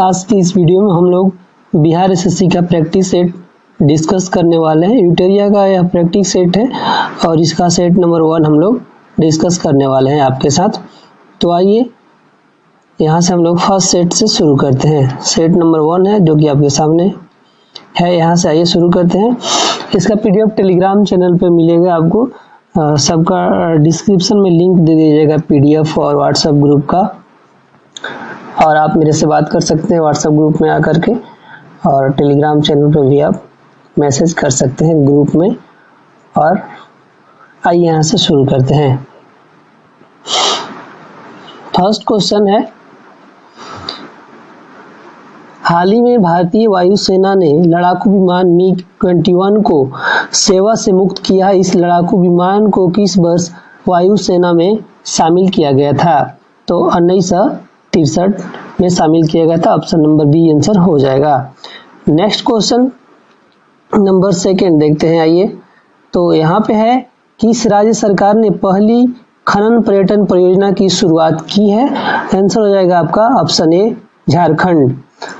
आज की इस वीडियो में हम लोग बिहार एसएससी का प्रैक्टिस सेट डिस्कस करने वाले हैं। यूटेरिया का यह प्रैक्टिस सेट है और इसका सेट नंबर 1 हम लोग डिस्कस करने वाले हैं आपके साथ। तो आइए यहाँ से हम लोग फर्स्ट सेट से शुरू करते हैं। सेट नंबर 1 है जो कि आपके सामने है। यहाँ से आइए शुरू करते हैं। इसका पीडीएफ टेलीग्राम चैनल पे मिलेगा आपको। सबका डिस्क्रिप्शन में लिंक दे दीजिएगा पीडीएफ और व्हाट्सएप ग्रुप का, और आप मेरे से बात कर सकते हैं व्हाट्सएप ग्रुप में आकर के, और टेलीग्राम चैनल पे भी आप मैसेज कर सकते हैं ग्रुप में। और आइए यहाँ से शुरू करते हैं। फर्स्ट क्वेश्चन है, हाल ही में भारतीय वायुसेना ने लड़ाकू विमान MiG-21 को सेवा से मुक्त किया। इस लड़ाकू विमान को किस वर्ष वायुसेना में शामिल किया गया था? तो 1963 में शामिल किया गया था। ऑप्शन नंबर बी आंसर हो जाएगा। नेक्स्ट क्वेश्चन नंबर 2 देखते हैं। आइए, तो यहाँ पे है, किस राज्य सरकार ने पहली खनन पर्यटन परियोजना की शुरुआत की है? आंसर हो जाएगा आपका ऑप्शन ए झारखंड।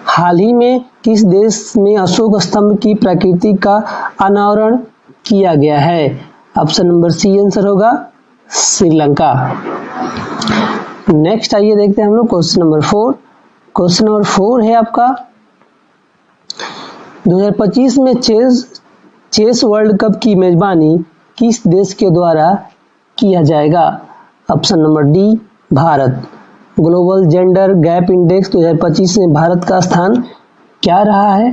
हाल ही में किस देश में अशोक स्तंभ की प्रकृति का अनावरण किया गया है? ऑप्शन नंबर सी आंसर होगा श्रीलंका। नेक्स्ट आइए देखते हैं हम लोग क्वेश्चन नंबर 4। क्वेश्चन नंबर 4 है आपका, 2025 में चेस वर्ल्ड कप की मेजबानी किस देश के द्वारा किया जाएगा? Option number D Bharat. Global gender gap index 2025 में भारत का स्थान क्या रहा है?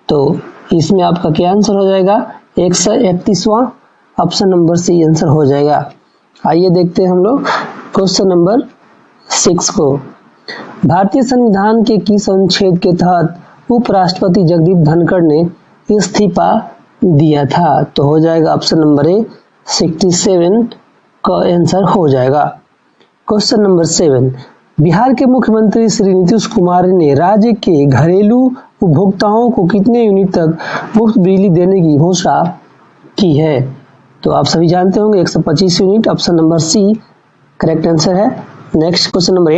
तो इसमें आपका क्या आंसर हो जाएगा? 131वां। ऑप्शन नंबर सी आंसर हो जाएगा। आइए देखते हैं हम लोग क्वेश्चन नंबर 6 को। भारतीय संविधान के किस अनुच्छेद के तहत उपराष्ट्रपति जगदीप धनखड़ ने इस्तीफा दिया था? तो हो जाएगा ऑप्शन नंबर ए 67 का आंसर हो जाएगा। क्वेश्चन नंबर 7, बिहार के मुख्यमंत्री श्री नीतीश कुमार ने राज्य के घरेलू उपभोक्ताओं को कितने यूनिट तक मुफ्त बिजली देने की घोषणा की है? तो आप सभी जानते होंगे 125 unit. Option number C correct answer है। नेक्स्ट क्वेश्चन नंबर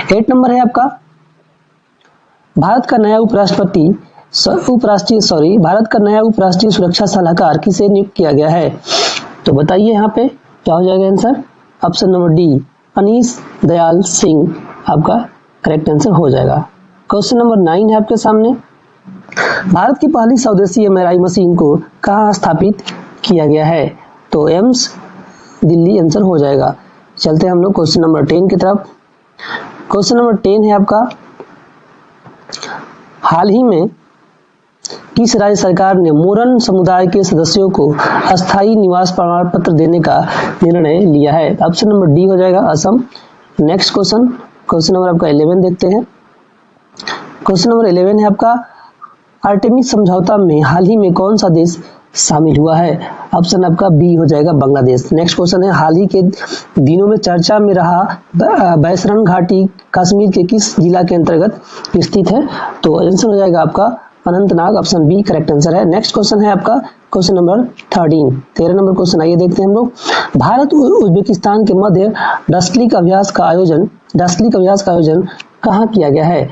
8 नंबर है आपका, भारत का नया उपराष्ट्रीय सुरक्षा सलाहकार किसे नियुक्त किया गया है? तो बताइए यहाँ पे क्या हो जाएगा answer? Option number D Anish Dayal Singh आपका करेक्ट आंसर हो जाएगा। क्वेश्चन नंबर 9 है आपके सामने, भारत की पहली स्वदेशी एमआरआई मशीन को कहाँ स्थापित किया गया है? तो एम्स दिल्ली आंसर हो जाएगा। चलते हैं हम लोग क्वेश्चन नंबर 10 की तरफ। क्वेश्चन नंबर 10 है आपका, हाल ही में किस राज्य सरकार ने मोरन समुदाय के सदस्यों को अस्थायी निवास प्रमाण पत्र देने का निर्णय लिया है? ऑप्शन नंबर डी हो जाएगा असम। नेक्स्ट क्वेश्चन नंबर आपका 11 देखते हैं। क्वेश्चन नंबर 11 है आपका, आर्टेमिस समझौता में हाल ही में कौन सा देश शामिल हुआ है? ऑप्शन आपका बी हो जाएगा बांग्लादेश। नेक्स्ट क्वेश्चन है, हाल ही के दिनों में चर्चा में रहा बैसरन घाटी कश्मीर के किस जिला के अंतर्गत स्थित है? तो आंसर हो जाएगा आपका Anantnag. Option B correct answer है। नेक्स्ट क्वेश्चन है आपका क्वेश्चन नंबर 13 नंबर क्वेश्चन। आइए देखते हैं हम लोग, भारत उज्बेकिस्तान के मध्य डस्क्लिक अभ्यास का आयोजन कहाँ किया गया है?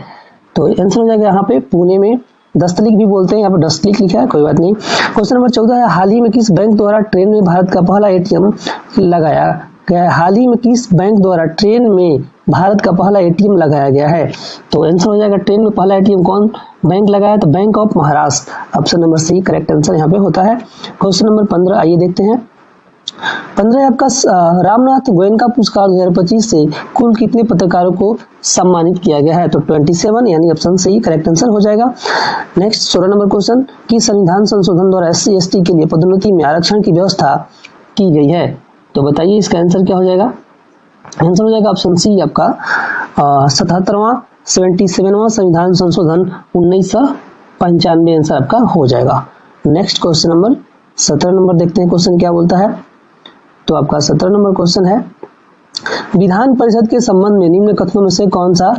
तो आंसर हो जाएगा यहाँ पे पुणे में। दस्तलिक भी बोलते हैं, यहाँ पर डस्क्लिक लिखा है, कोई बात नहीं। क्वेश्चन नंबर 14 है, हाल ही में किस बैंक द्वारा ट्रेन में भारत का पहला एटीएम लगाया गया है? हाल ही में किस बैंक द्वारा ट्रेन में भारत का पहला एटीएम लगाया गया है? तो आंसर हो जाएगा, ट्रेन में पहला एटीएम कौन बैंक लगाया? तो bank of Maharashtra. Option number C correct answer यहाँ पे होता है। क्वेश्चन नंबर 15 आइए देखते हैं। 15 आपका, रामनाथ गोयनका पुरस्कार 2025 से कुल कितने पत्रकारों को सम्मानित किया गया है? तो 27 यानी ऑप्शन सी करेक्ट आंसर हो जाएगा। नेक्स्ट 16 नंबर क्वेश्चन, कि संविधान संशोधन द्वारा SC/ST के लिए पदोन्नति में आरक्षण की व्यवस्था की गई है? तो बताइए इसका आंसर क्या हो जाएगा? आंसर हो जाएगा ऑप्शन सी आपका 77वां संविधान संशोधन 1995 आंसर आपका हो जाएगा। नेक्स्ट क्वेश्चन नंबर 17 नंबर देखते हैं, क्वेश्चन क्या बोलता है। तो आपका 17 नंबर क्वेश्चन है, विधान परिषद के संबंध में निम्न कथनों में से कौन सा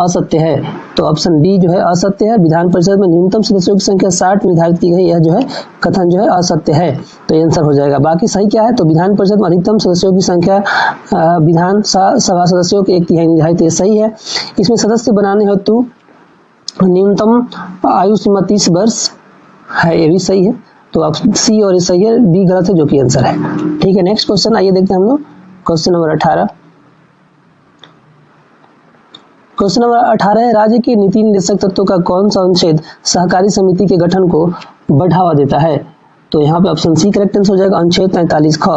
असत्य है। तो ऑप्शन डी जो है असत्य है। विधान परिषद में न्यूनतम सदस्यों की संख्या 60 निर्धारित की गई, यह जो है कथन जो है असत्य है। तो ये आंसर हो जाएगा। बाकी सही क्या है, तो विधान परिषद में अधिकतम सदस्यों की संख्या विधान सभा सदस्यों के 1/3 निर्धारित, ये सही है। इसमें सदस्य बनाने हेतु न्यूनतम आयु सीमा 30 वर्ष है, ये भी सही है। तो आप सी और ये सही है, डी गलत है, जो कि आंसर है। ठीक है, नेक्स्ट क्वेश्चन आइए देखते हैं हम लोग। Question number 18। क्वेश्चन नंबर 18 है, राज्य के नीति निर्देशक तत्वों का कौन सा अनुच्छेद सहकारी समिति के गठन को बढ़ावा देता है? तो यहाँ पे ऑप्शन सी करेक्ट आंसर हो जाएगा, अनुच्छेद 43 ख।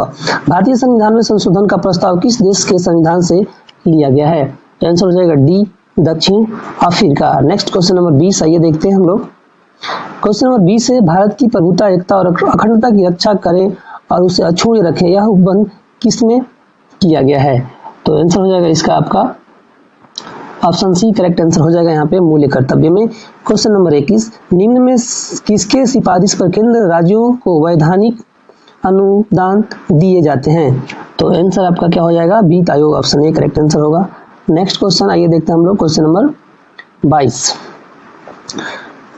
भारतीय संविधान में संशोधन का प्रस्ताव किस देश के संविधान से लिया गया है? तो आंसर हो जाएगा डी, दक्षिण अफ्रीका। नेक्स्ट क्वेश्चन नंबर 20 आइए देखते हैं हम लोग। क्वेश्चन नंबर 20 है, भारत की प्रभुता, एकता और अखंडता की रक्षा करें और उसे अछूते रखें, यह उपबंध किसमें किया गया है? तो आंसर हो जाएगा इसका आपका ऑप्शन सी करेक्ट आंसर हो जाएगा यहाँ पे मूल्य कर्तव्य में। क्वेश्चन नंबर 21, निम्न में किसके सिफारिश पर केंद्र राज्यों को वैधानिक अनुदान दिए जाते हैं? तो आंसर आपका क्या हो जाएगा, वित्त आयोग, ऑप्शन ए करेक्ट आंसर होगा। नेक्स्ट क्वेश्चन आइए देखते हैं हम लोग। क्वेश्चन नंबर 22,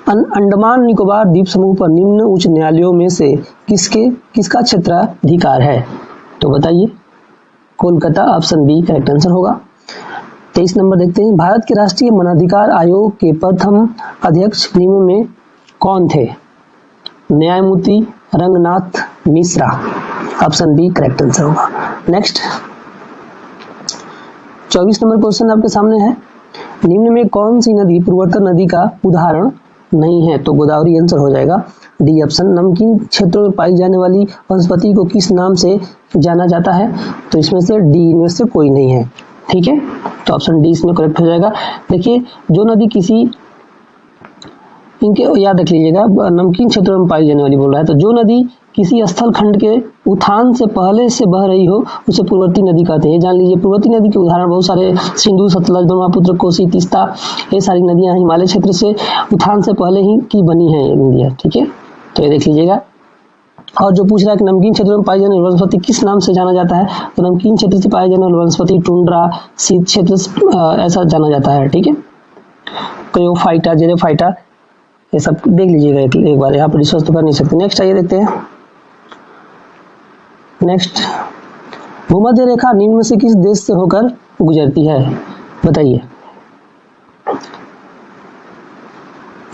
अंडमान निकोबार द्वीप समूह पर निम्न उच्च न्यायालयों में से किसका क्षेत्राधिकार है? तो बताइए, Kolkata, option B correct answer होगा। 23 नंबर देखते हैं, भारत के राष्ट्रीय मानवाधिकार आयोग के प्रथम अध्यक्ष निम्न में कौन थे? न्यायमूर्ति Ranganath Mishra, option B correct answer होगा। नेक्स्ट 24 नंबर क्वेश्चन आपके सामने है, निम्न में कौन सी नदी पूर्वोत्तर नदी का उदाहरण नहीं है? तो गोदावरी आंसर हो जाएगा, डी ऑप्शन। नमकीन क्षेत्रों में पाई जाने वाली वनस्पति को किस नाम से जाना जाता है? तो इसमें से डी में से कोई नहीं है। ठीक है, तो ऑप्शन डी इसमें करेक्ट हो जाएगा। देखिए, जो नदी किसी, इनके याद रख लीजिएगा, नमकीन क्षेत्रों में पाई जाने वाली बोल रहा है, तो जो नदी किसी स्थल खंड के उत्थान से पहले से बह रही हो उसे पूर्ववर्ती नदी कहते हैं। जान लीजिए, पूर्ववर्ती नदी के उदाहरण बहुत सारे, सिंधु, सतलज, ब्रह्मपुत्र, कोसी, तीस्ता, ये सारी नदियां हिमालय क्षेत्र से उत्थान से पहले ही की बनी है नदियां। ठीक है, तो ये देख लीजिएगा। और जो पूछ रहा है कि नमकीन क्षेत्रों में पाई जाने वाली वनस्पति किस नाम से जाना जाता है, तो नमकीन क्षेत्र से पाई जाने वाली वनस्पति टुंड्रा, शीत क्षेत्र ऐसा जाना जाता है। ठीक है, क्योफाइटा, जेरेफाइटा, ये सब देख लीजिएगा एक बार, यहाँ पर रिसर्च तो कर नहीं सकते। नेक्स्ट आइए देखते हैं। नेक्स्ट, भूमध्य रेखा निम्न में से किस देश से होकर गुजरती है? बताइए,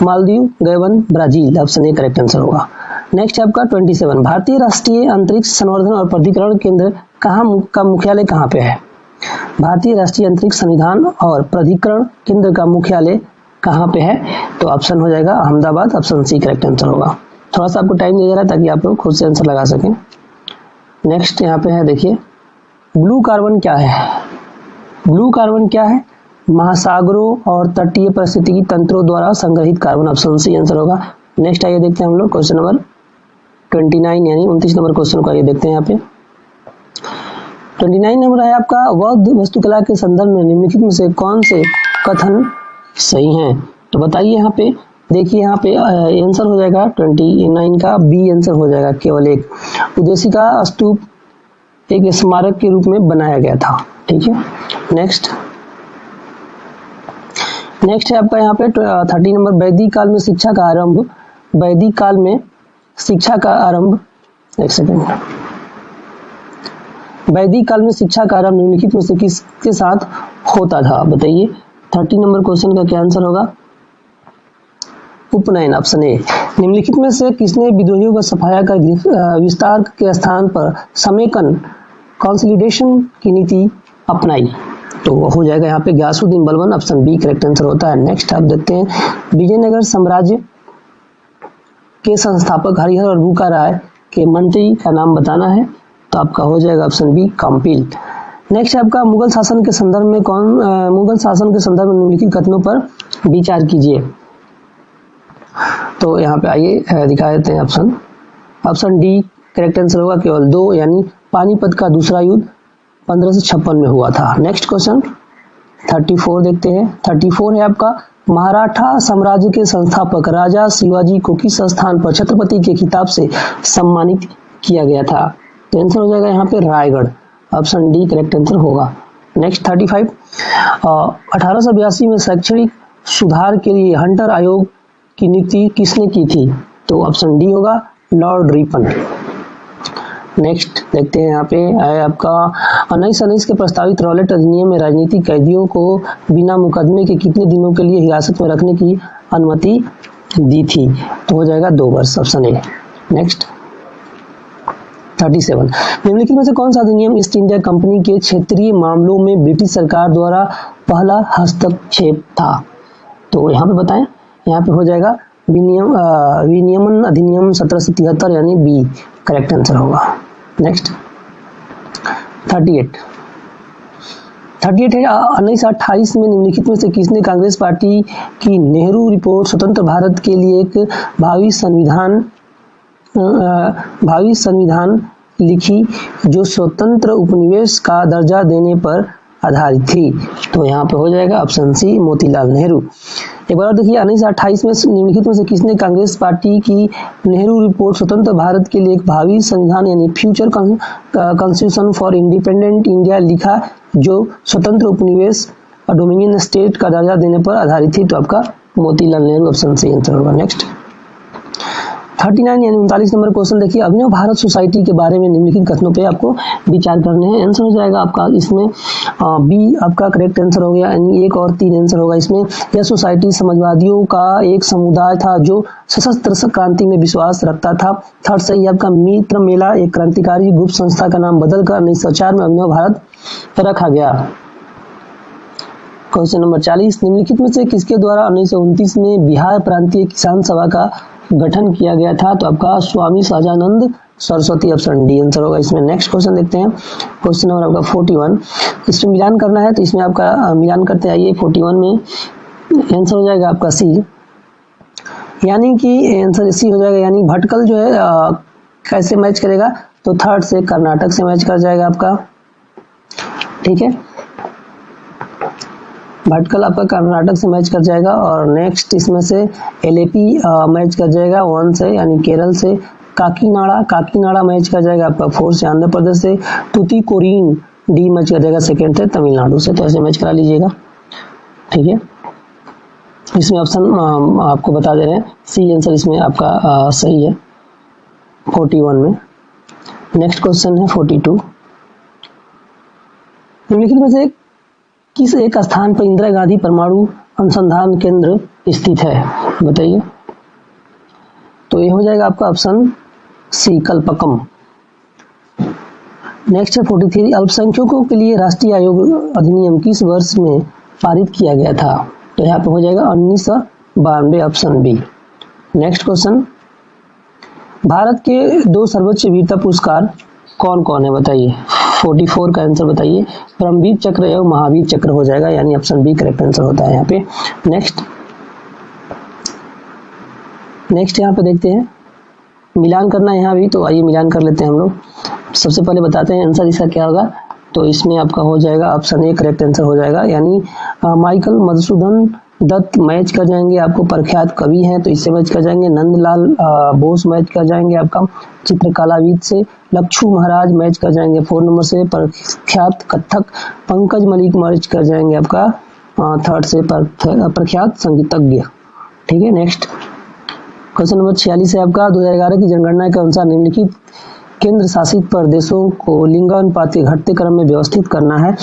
Maldives, Gabon, Brazil, option A correct answer होगा। नेक्स्ट है आपका 27, भारतीय राष्ट्रीय अंतरिक्ष संवर्धन और प्राधिकरण केंद्र का मुख्यालय कहाँ पे है? भारतीय राष्ट्रीय अंतरिक्ष संविधान और प्राधिकरण केंद्र का मुख्यालय कहाँ पे है? तो ऑप्शन हो जाएगा Ahmedabad, option C correct answer होगा। थोड़ा सा आपको टाइम दिया जा रहा है ताकि आप लोग खुद से आंसर लगा सकें। नेक्स्ट यहाँ पे है, देखिए, ब्लू कार्बन क्या है? ब्लू कार्बन क्या है? महासागरों और तटीय पारिस्थितिकी तंत्रों द्वारा संग्रहित कार्बन, ऑप्शन सी आंसर होगा। नेक्स्ट आइए देखते हैं हम लोग क्वेश्चन नंबर 29 यानी 29 नंबर क्वेश्चन को आइए देखते हैं। यहाँ पे 29 नंबर है आपका, बौद्ध वास्तुकला के संदर्भ में निम्नलिखित में से कौन से कथन सही हैं? तो बताइए। यहाँ पे देखिए, यहाँ पे आंसर हो जाएगा 29 का बी आंसर हो जाएगा, केवल एक। उद्देशिका स्तूप एक स्मारक के रूप में बनाया गया था। ठीक है, नेक्स्ट है आपका यहाँ पे 30 नंबर, वैदिक काल में शिक्षा का आरंभ, वैदिक काल में शिक्षा का आरंभ, एक सेकेंड, वैदिक काल में शिक्षा का आरंभ निम्नलिखित में से किसके साथ होता था? बताइए। 30 नंबर क्वेश्चन का क्या आंसर होगा? उपनयन, ऑप्शन ए। निम्नलिखित में से किसने विद्रोहियों का सफाया का विस्तार के स्थान पर समेकन, कंसोलिडेशन की नीति अपनाई? तो हो जाएगा यहाँ पे Ghiyasuddin Balban, option B correct answer होता है। नेक्स्ट आप देखते हैं, विजयनगर साम्राज्य के संस्थापक हरिहर और भूखा राय के मंत्री का नाम बताना है, तो आपका हो जाएगा ऑप्शन बी कंपील। नेक्स्ट आपका मुगल शासन के संदर्भ में मुगल शासन के संदर्भ में निम्नलिखित कथनों पर विचार कीजिए। तो यहाँ पे आइए दिखा देते हैं ऑप्शन डी करेक्ट आंसर होगा, केवल 2, यानी पानीपत का दूसरा युद्ध 1556 में हुआ था। नेक्स्ट क्वेश्चन 34 देखते हैं। 34 है आपका, मराठा साम्राज्य के संस्थापक राजा शिवाजी को किस स्थान पर छत्रपति के खिताब से सम्मानित किया गया था? तो आंसर हो जाएगा यहाँ पे Raigarh, option D correct answer होगा। नेक्स्ट 35, 1882 में शैक्षणिक सुधार के लिए हंटर आयोग की नियुक्ति किसने की थी? तो ऑप्शन डी होगा लॉर्ड रिपन। नेक्स्ट देखते हैं यहाँ पे है आपका 1919 के प्रस्तावित रॉलेट अधिनियम में राजनीतिक कैदियों को बिना मुकदमे के कितने दिनों के लिए हिरासत में रखने की अनुमति दी थी? तो हो जाएगा 2 वर्ष, ऑप्शन ए। नेक्स्ट 37, निम्नलिखित में से कौन सा अधिनियम ईस्ट इंडिया कंपनी के क्षेत्रीय मामलों में ब्रिटिश सरकार द्वारा पहला हस्तक्षेप था? तो यहाँ पे बताएं, यहाँ पे हो जाएगा विनियमन अधिनियम 1773 यानी बी करेक्ट आंसर होगा। नेक्स्ट 38 है 1928 में निम्नलिखित में से किसने कांग्रेस पार्टी की नेहरू रिपोर्ट स्वतंत्र भारत के लिए एक भावी संविधान लिखी जो स्वतंत्र उपनिवेश का दर्जा देने पर आधारित थी? तो यहाँ पे हो जाएगा ऑप्शन सी मोतीलाल नेहरू। एक बार देखिए 1928 में निम्नलिखित में से किसने कांग्रेस पार्टी की नेहरू रिपोर्ट स्वतंत्र भारत के लिए एक भावी संविधान यानी future constitution for independent India लिखा जो स्वतंत्र उपनिवेश और डोमिनियन स्टेट का दर्जा देने पर आधारित थी? तो आपका Motilal Nehru option C answer होगा। नेक्स्ट 39 यानी 39 नंबर क्वेश्चन देखिए, अभिनव भारत सोसाइटी के बारे में निम्नलिखित कथनों पे आपको विचार करने हैं। आंसर हो जाएगा आपका इसमें बी आपका करेक्ट आंसर हो गया, यानी 1 और 3 आंसर होगा इसमें। यह सोसाइटी समाजवादियों का एक समुदाय था जो सशस्त्र क्रांति में विश्वास रखता था। थर्ड सही आपका मित्र मेला एक क्रांतिकारी गुप्त संस्था का नाम बदलकर 1904 में अभिनव भारत रखा गया। क्वेश्चन नंबर 40, निम्नलिखित में से किसके द्वारा 1929 में बिहार प्रांतीय किसान सभा का गठन किया गया था? तो आपका Swami Sahajanand Saraswati option D answer होगा इसमें। नेक्स्ट क्वेश्चन देखते हैं, क्वेश्चन नंबर आपका 41, इसमें मिलान करना है तो इसमें आपका मिलान करते आइए। 41 में आंसर हो जाएगा आपका सी, यानी कि आंसर सी हो जाएगा, यानी भटकल जो है कैसे मैच करेगा? तो थर्ड से कर्नाटक से मैच कर जाएगा आपका, ठीक है। भटकल आपका कर्नाटक से मैच कर जाएगा। और नेक्स्ट इसमें से एलएपी मैच कर जाएगा 1 से यानी केरल से। काकीनाडा मैच कर जाएगा आपका 4 से आंध्र प्रदेश से। तुतीकोरिन डी मैच कर जाएगा 2 से तमिलनाडु से। तो ऐसे मैच करा लीजिएगा, ठीक है। इसमें ऑप्शन आपको बता दे रहे हैं, सी आंसर इसमें आपका सही है 41 में। नेक्स्ट क्वेश्चन है 42, निम्नलिखित में से किस एक स्थान पर इंदिरा गांधी परमाणु अनुसंधान केंद्र स्थित है? बताइए। तो ये हो जाएगा आपका ऑप्शन सी कल्पकम। नेक्स्ट है 43, अल्पसंख्यकों के लिए राष्ट्रीय आयोग अधिनियम किस वर्ष में पारित किया गया था? तो यहाँ पे हो जाएगा 1992 option B. Next question, Bharat के 2 सर्वोच्च वीरता पुरस्कार कौन कौन है? बताइए। 44 का आंसर बताइए। परमवीर चक्र एवं महावीर चक्र हो जाएगा, यानी ऑप्शन बी करेक्ट आंसर होता है यहाँ पे। नेक्स्ट यहाँ पे देखते हैं, मिलान करना है यहाँ भी, तो आइए मिलान कर लेते हैं हम लोग। सबसे पहले बताते हैं आंसर इसका क्या होगा। तो इसमें आपका हो जाएगा ऑप्शन ए करेक्ट आंसर हो जाएगा, यानी माइकल मधुसूदन दत्त मैच कर जाएंगे, आपको प्रख्यात कवि हैं तो इससे मैच कर जाएंगे। नंदलाल बोस मैच कर जाएंगे आपका चित्रकलाविद से। लक्षू महाराज मैच कर जाएंगे 4 नंबर से। प्रख्यात कथक पंकज मलिक मैच कर जाएंगे आपका 3rd से। प्रख्यात संगीतज्ञ, ठीक है। नेक्स्ट क्वेश्चन नंबर 46 है आपका, 2011 की जनगणना के अनुसार निम्नलिखित केंद्र शासित प्रदेशों को लिंगानुपात के घटते क्रम में व्यवस्थित करना है।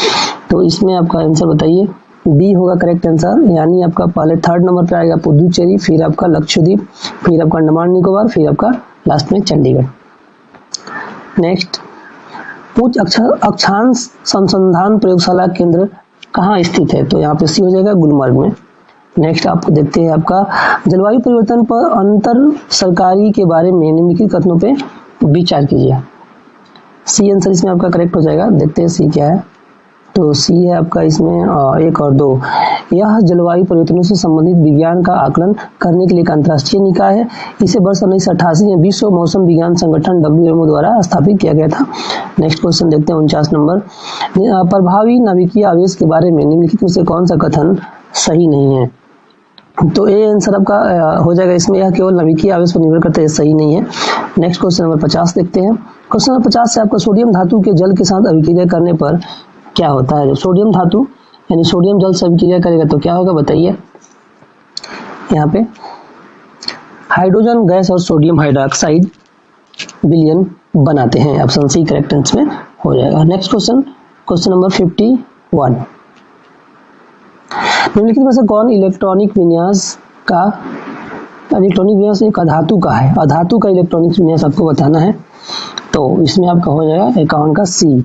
तो इसमें आपका आंसर बताइए। बी होगा करेक्ट आंसर, यानी आपका पहले 3rd नंबर पे आएगा पुदुचेरी, फिर आपका लक्षद्वीप, फिर आपका अंडमान निकोबार, फिर आपका लास्ट में चंडीगढ़। नेक्स्ट, उच्च अक्षांश संशोधन प्रयोगशाला केंद्र कहाँ स्थित है? तो यहाँ पे सी हो जाएगा गुलमर्ग में। नेक्स्ट आपको देखते हैं आपका, जलवायु परिवर्तन पर अंतर सरकारी के बारे में निम्नलिखित कथनों पे विचार कीजिए। सी आंसर इसमें आपका करेक्ट हो जाएगा। देखते हैं सी क्या है। तो सी है आपका इसमें 1 और 2। यह जलवायु परिवर्तनों से संबंधित विज्ञान का आकलन करने के लिए एक अंतर्राष्ट्रीय निकाय है। इसे वर्ष 1988 में विश्व मौसम विज्ञान संगठन WMO द्वारा स्थापित किया गया था। नेक्स्ट क्वेश्चन देखते हैं 49 नंबर, प्रभावी नाभिकीय आवेश के बारे में निम्नलिखित में से कौन सा कथन सही नहीं है? तो ए आंसर आपका हो जाएगा इसमें, यह केवल नाभिकीय आवेश पर निर्भर करता है, सही नहीं है। नेक्स्ट क्वेश्चन नंबर 50 देखते हैं। क्वेश्चन नंबर 50 से आपका सोडियम धातु के जल के साथ अभिक्रिया करने पर क्या होता है? जब सोडियम धातु यानी सोडियम जल से अभिक्रिया करेगा तो क्या होगा बताइए। यहाँ पे हाइड्रोजन गैस और सोडियम हाइड्रोक्साइड विलयन बनाते हैं। ऑप्शन सी करेक्ट आंसर में हो जाएगा। Next question, question number 51। निम्नलिखित में से कौन इलेक्ट्रॉनिक विन्यास एक अधातु का है? अधातु का इलेक्ट्रॉनिक विन्यास आपको बताना है, तो इसमें आपका हो जाएगा 51 का सी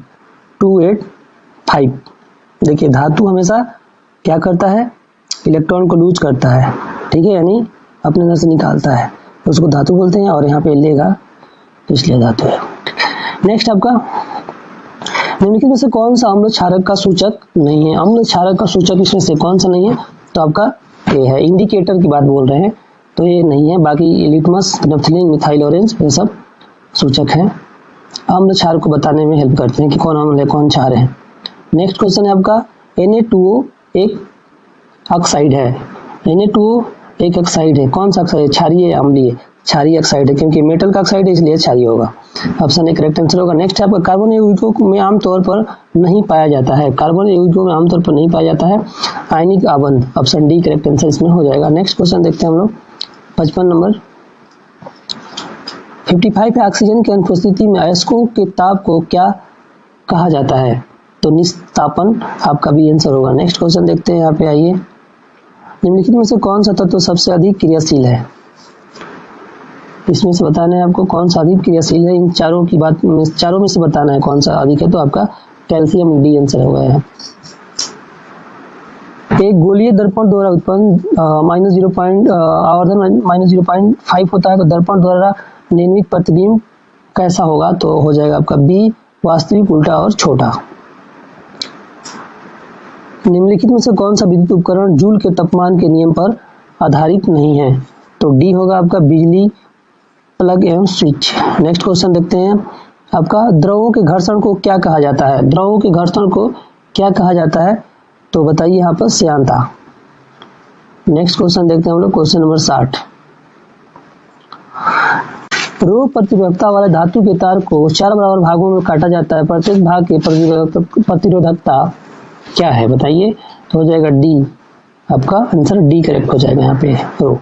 285। देखिए धातु हमेशा क्या करता है? इलेक्ट्रॉन को लूज करता है, ठीक है, यानी अपने अंदर से निकालता है, तो उसको धातु बोलते हैं। और यहाँ पे लेगा इसलिए धातु है। नेक्स्ट आपका निम्नलिखित में से कौन सा अम्ल क्षारक का सूचक नहीं है? अम्ल क्षारक का सूचक इसमें से कौन सा नहीं है? तो आपका ये है, इंडिकेटर की बात बोल रहे हैं, तो ये नहीं है। बाकी लिटमस, नेफ्थलीन, मिथाइल ऑरेंज ये सब सूचक हैं, अम्ल क्षार को बताने में हेल्प करते हैं कि कौन अम्ल है कौन क्षार है। नेक्स्ट क्वेश्चन है आपका Na2O एक ऑक्साइड है। Na2O एक ऑक्साइड है, कौन सा ऑक्साइड है? क्षारीय या अम्लीय? क्षारीय ऑक्साइड है, क्योंकि मेटल का ऑक्साइड है इसलिए क्षारीय होगा। ऑप्शन ए करेक्ट आंसर होगा। नेक्स्ट आपका कार्बन यौगिकों में आमतौर पर नहीं पाया जाता है। कार्बन यौगिकों में आमतौर पर नहीं पाया जाता है आयनिक आबंध। ऑप्शन डी करेक्ट आंसर इसमें हो जाएगा। नेक्स्ट क्वेश्चन देखते हैं हम लोग 55 नंबर 55 है। ऑक्सीजन की अनुपस्थिति में अयस्कों के ताप को क्या कहा जाता है? तो निस्तापन आपका भी आंसर होगा। नेक्स्ट क्वेश्चन देखते हैं, यहाँ पे आइए। निम्नलिखित में से कौन सा तत्व सबसे अधिक क्रियाशील है? इसमें से बताना है आपको कौन सा अधिक क्रियाशील है। इन चारों की बात में, चारों में से बताना है कौन सा अधिक है, तो आपका कैल्शियम डी आंसर होगा है। एक गोलीय दर्पण द्वारा उत्पन्न आवर्धन -0.5 होता है, तो दर्पण द्वारा निर्मित प्रतिबिंब कैसा होगा? तो हो जाएगा आपका बी वास्तविक, उल्टा और छोटा। निम्नलिखित में से कौन सा विद्युत उपकरण जूल के तापमान के नियम पर आधारित नहीं है? तो डी होगा आपका बिजली प्लग एवं स्विच। नेक्स्ट क्वेश्चन देखते हैं आपका द्रवों के घर्षण को क्या कहा जाता है? द्रवों के घर्षण को क्या कहा जाता है? तो बताइए यहाँ पर श्यानता। नेक्स्ट क्वेश्चन देखते हैं हम लोग क्वेश्चन नंबर 60। रोग प्रतिरोधकता वाले धातु के तार को 4 बराबर भागों में काटा जाता है, प्रत्येक भाग की प्रतिरोधकता क्या है बताइए? तो हो जाएगा डी, आपका आंसर डी करेक्ट हो जाएगा यहाँ पे। तो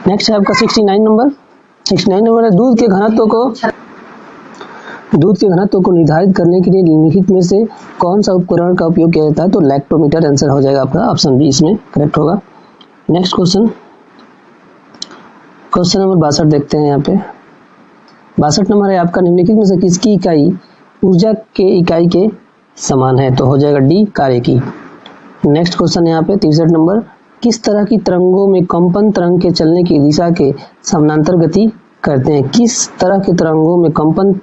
नेक्स्ट है आपका 69 नंबर है। दूध के घनत्व को निर्धारित करने के लिए निम्नलिखित में से कौन सा उपकरण का उपयोग किया जाता है? तो लैक्टोमीटर आंसर हो जाएगा आपका, ऑप्शन बी इसमें करेक्ट होगा। नेक्स्ट क्वेश्चन नंबर 62 देखते हैं यहाँ पे। 62 नंबर है आपका, निम्नलिखित में से किसकी इकाई ऊर्जा के इकाई के समान है? तो हो जाएगा डी कार्य की। नेक्स्ट क्वेश्चन यहाँ पे 63 नंबर, किस तरह की तरंगों में कंपन तरंग के चलने की दिशा के समानांतर गति करते हैं? किस तरह के तरंगों में कंपन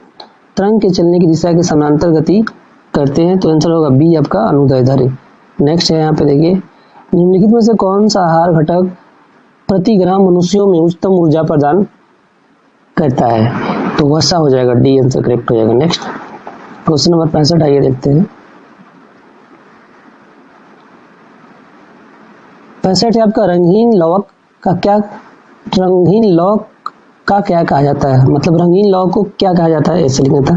तरंग के चलने की दिशा के समानांतर गति करते हैं? तो आंसर होगा बी आपका अनुदैर्ध्य। नेक्स्ट है यहाँ पे देखिए, निम्नलिखित में से कौन सा आहार घटक प्रति ग्राम मनुष्यों में उच्चतम ऊर्जा प्रदान करता है? तो वसा हो जाएगा, डी आंसर करेक्ट हो जाएगा। नेक्स्ट क्वेश्चन नंबर 65 आइए देखते हैं। 65 है आपका, रंगीन लौह का क्या कहा जाता है? मतलब रंगीन लौह को क्या कहा जाता है, ऐसे लिखना था।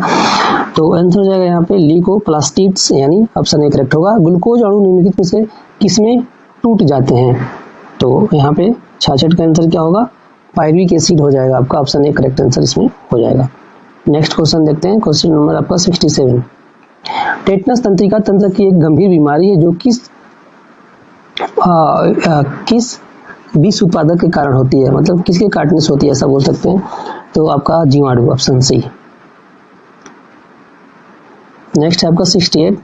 तो आंसर हो जाएगा यहाँ पे ल्यूकोप्लास्टिड्स, यानी ऑप्शन ए करेक्ट होगा। ग्लूकोज अणु निम्नलिखित में से किसमें टूट जाते हैं? तो यहाँ पे 66 का आंसर क्या होगा? पायरुविक एसिड हो जाएगा आपका, ऑप्शन ए करेक्ट आंसर इसमें हो जाएगा। नेक्स्ट क्वेश्चन देखते हैं, क्वेश्चन नंबर आपका 67। टेटनस तंत्रिका तंत्र की एक गंभीर बीमारी है जो किस विष उत्पादक के कारण होती है? मतलब किसके काटने से होती है, ऐसा बोल सकते हैं। तो आपका जीवाणु, ऑप्शन सी। नेक्स्ट है आपका 68।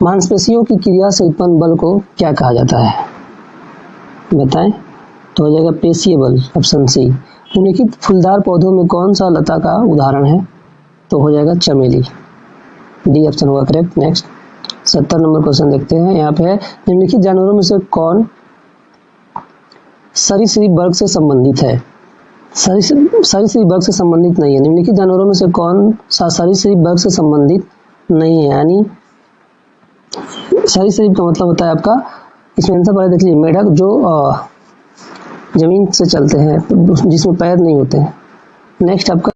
मांसपेशियों की क्रिया से उत्पन्न बल को क्या कहा जाता है बताएं? तो हो जाएगा पेशीय बल, ऑप्शन सी। निम्नलिखित फूलदार पौधों में कौन सा लता का उदाहरण है? तो हो जाएगा चमेली, डी ऑप्शन होगा करेक्ट। नेक्स्ट 70 नंबर क्वेश्चन देखते हैं। यहाँ पे है, निम्नलिखित जानवरों में से कौन सरीसृप वर्ग से संबंधित है? सरीसृप वर्ग से संबंधित नहीं है। निम्नलिखित जानवरों में से कौन सा सरीसृप वर्ग से संबंधित नहीं है? यानी सरीसृप का मतलब होता है आपका, इसमें आंसर पहले देख लीजिए, मेढक जो जमीन से चलते हैं, जिसमें पैर नहीं होते हैं। नेक्स्ट आपका